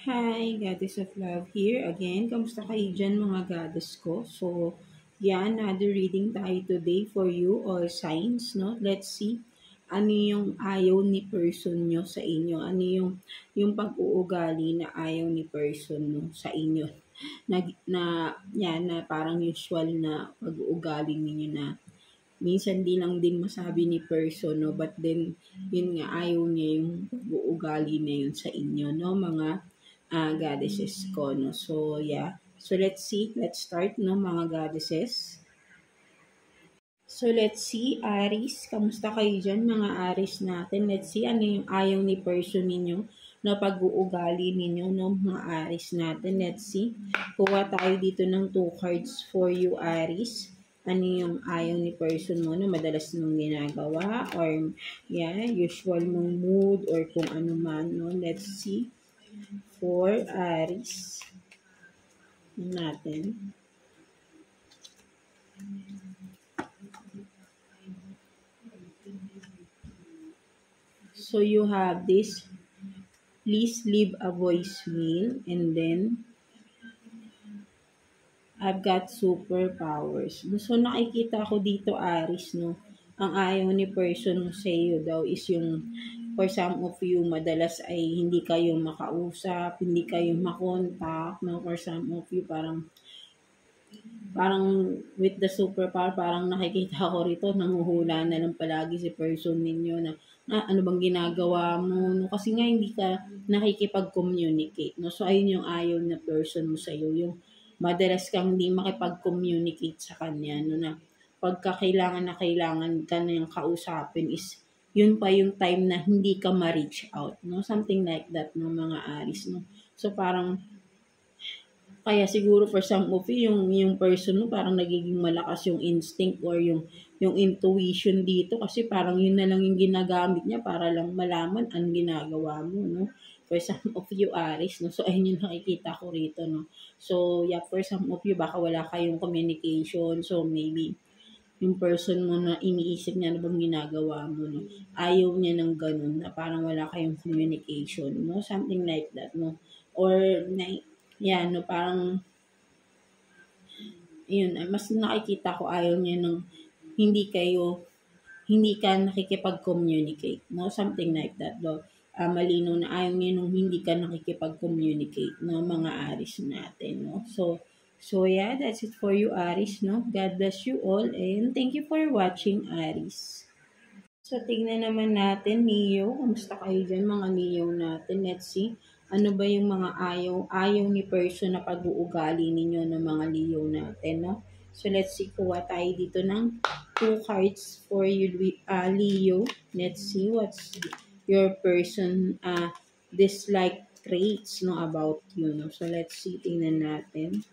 Hi, Goddess of Love here again. Kamusta kayo dyan mga goddess ko? So, yan, another reading tayo today for you, all signs, no? Let's see, ano yung ayaw ni person nyo sa inyo? Ano yung pag-uugali na ayaw ni person no, sa inyo? Na parang usual na pag-uugali ninyo na minsan di lang din masabi ni person, no? But then, yun nga, ayaw niya yung pag-uugali na yun sa inyo, no? Mga goddesses ko, no? So, yeah. So, let's see. Let's start, no, mga goddesses. So, let's see, Aries. Kamusta kayo dyan, mga Aries natin? Let's see, ano yung ayaw ni person ninyo na pag-uugali ninyo, no, mga Aries natin. Let's see. Kuha tayo dito ng 2 cards for you, Aries. Ano yung ayaw ni person mo na madalas mong ginagawa or usual mong mood or kung ano man, no? Let's see. For Aries natin. So you have this, please leave a voicemail, and then I've got superpowers. So nakikita ko dito, Aries, no, ang ayaw ni person sa iyo daw is yung, for some of you, madalas ay hindi kayo makausap, hindi kayo makontak, no, for some of you, parang with the superpower, parang nakikita ko rito, nanguhula na lang palagi si person ninyo na ano bang ginagawa mo, no? Kasi nga hindi ka nakikipag-communicate, no? So, ayun yung ayaw na person mo sa'yo, yung madalas kang hindi makipag-communicate sa kanya, no? Na pagka kailangan na kailangan ka na yung kausapin is yun pa yung time na hindi ka ma-reach out, no? Something like that, no, mga Aries, no? So, parang kaya siguro for some of you, yung person mo parang nagiging malakas yung instinct or yung intuition dito kasi parang yun na lang yung ginagamit niya para lang malaman ang ginagawa mo, no? For some of you, Aries, no? So, ayun yung nakikita ko rito, no? So, yeah, for some of you, baka wala kayong communication. So, maybe yung person mo na iniisip niya na bang ginagawa mo, no? Ayaw niya ng ganun na parang wala kayong communication, no? Something like that, no? Or, no, parang, yun, mas nakikita ko ayaw niya ng hindi ka nakikipag-communicate, no? Something like that, no? Malinaw na ayaw niya nung hindi ka nakikipag-communicate, no? Mga Aries natin, no? So yeah, that's it for you, Aries, no? God bless you all and thank you for watching, Aries. So, tignan naman natin, Leo. Kamusta kayo dyan, mga Leo natin? Let's see. Ano ba yung mga ayaw ni person na pag-uugali ninyo ng mga Leo natin, no? So, let's see. Kuha tayo dito ng 2 cards for you, Leo. Let's see what's your person dislike traits, no, about you, no? So, let's see. Tingnan natin.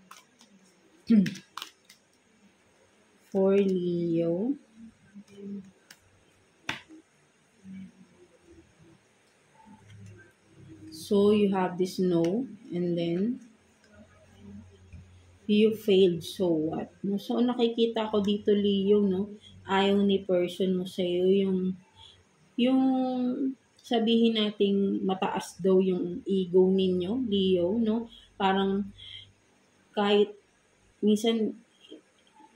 For Leo. So, you have this no, and then, you failed, so what? No? So, nakikita ko dito, Leo, no? Ayaw ni person mo sa'yo, yung sabihin nating mataas daw yung ego ninyo, Leo, no? Parang, kahit, minsan,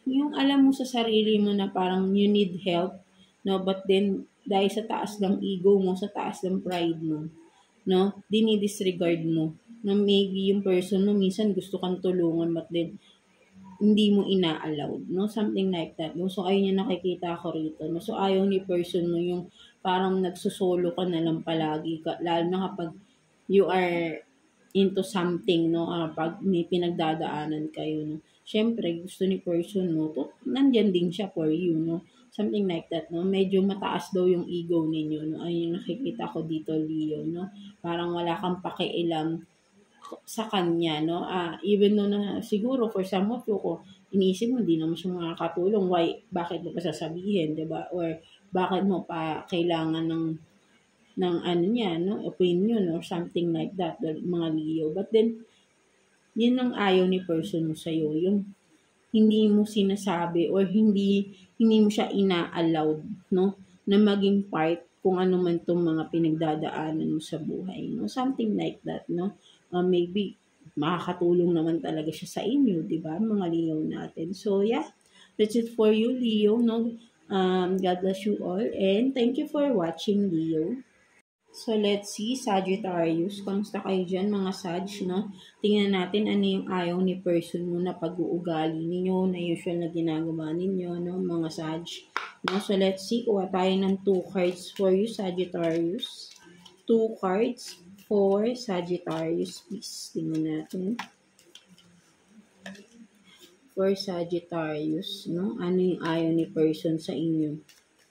yung alam mo sa sarili mo na parang you need help, no? But then, dahil sa taas ng ego mo, sa taas ng pride mo, no? Dinidisregard mo na maybe yung person mo minsan gusto kang tulungan but then hindi mo ina-allowed, no? Something like that, no? So, ayun yung nakikita ko rito, no? So, ayaw ni person mo yung parang nagsusolo ka na lang palagi, lalo na kapag you are into something, no? Pag may pinagdadaanan kayo, no? Siyempre, gusto ni person mo, nandyan din siya for you, no? Something like that, no? Medyo mataas daw yung ego ninyo, no? Ayun yung nakikita ko dito, Leo, no? Parang wala kang pakialam sa kanya, no? Even no na siguro for some of you, ko iniisip mo, hindi naman siya makakatulong, bakit mo pa sasabihin, di ba? Or bakit mo pa kailangan ng ano niya, no? Opinion or something like that, mga Leo. But then, yun ang ayaw ni person mo sa'yo, yung hindi mo sinasabi or hindi mo siya ina-allowed, no? Na maging part kung ano man tong mga pinagdadaanan mo sa buhay, no? Something like that, no? Maybe makakatulong naman talaga siya sa inyo, di ba? Mga Leo natin. So, yeah, that's it for you, Leo, no? God bless you all, and thank you for watching, Leo. So, let's see, Sagittarius. Kamusta kayo dyan, mga Sag, no? Tingnan natin ano yung ayaw ni person mo na pag-uugali ninyo, na usual na ginagawa ninyo, no, mga Sag. No? So, let's see. Kuha tayo ng 2 cards for you, Sagittarius. 2 cards for Sagittarius, please. Tingnan natin. For Sagittarius, no? Ano yung ayaw ni person sa inyo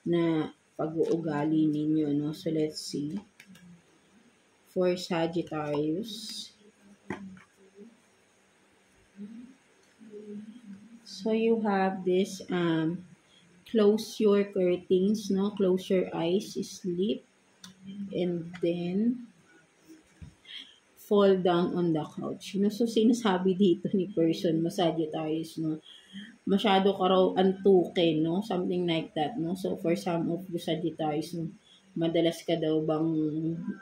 na pag-uugali ninyo, no? So, let's see. For Sagittarius. So, you have this, close your curtains, no? Close your eyes, sleep, and then fall down on the couch. No? So, sinasabi dito ni person mo, Sagittarius, no? Masyado ka raw antukin, no? Something like that, no? So, for some of you Sagittarius, no? Madalas ka daw bang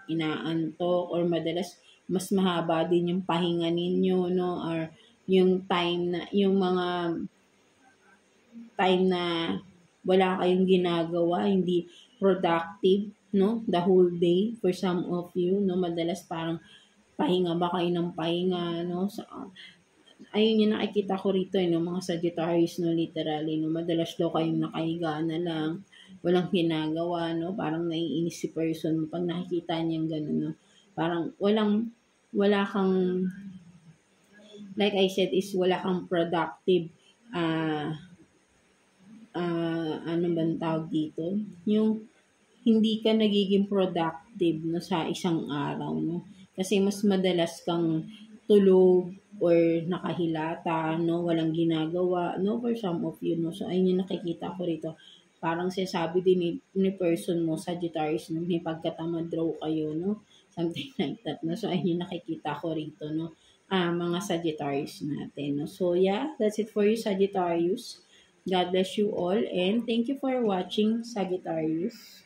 inaantok, or madalas mas mahaba din yung pahinga ninyo, no? Or yung time na, yung mga time na wala kayong ginagawa, hindi productive, no? The whole day for some of you, no? Madalas parang pahinga ba kayo ng pahinga, no? So, ayun yung nakikita ko rito, no? Mga Sagittarius, no? Literally, no? Madalas daw kayong nakahiga na lang, walang ginagawa, no? Parang naiinis si person pag nakikita niyang gano'n, no? Parang wala kang, like I said, is wala kang productive, ano bang tawag dito? Yung hindi ka nagiging productive, no, sa isang araw, no? Kasi mas madalas kang tulog or nakahilata, no? Walang ginagawa, no? For some of you, no? So, ayun yung nakikita ko rito. Parang sinasabi din ni person mo, Sagittarius, no? May pagkatamad raw kayo, no? Something like that, no? So, ayun yung nakikita ko rito, no? Mga Sagittarius natin, no? So, yeah, that's it for you, Sagittarius. God bless you all, and thank you for watching, Sagittarius.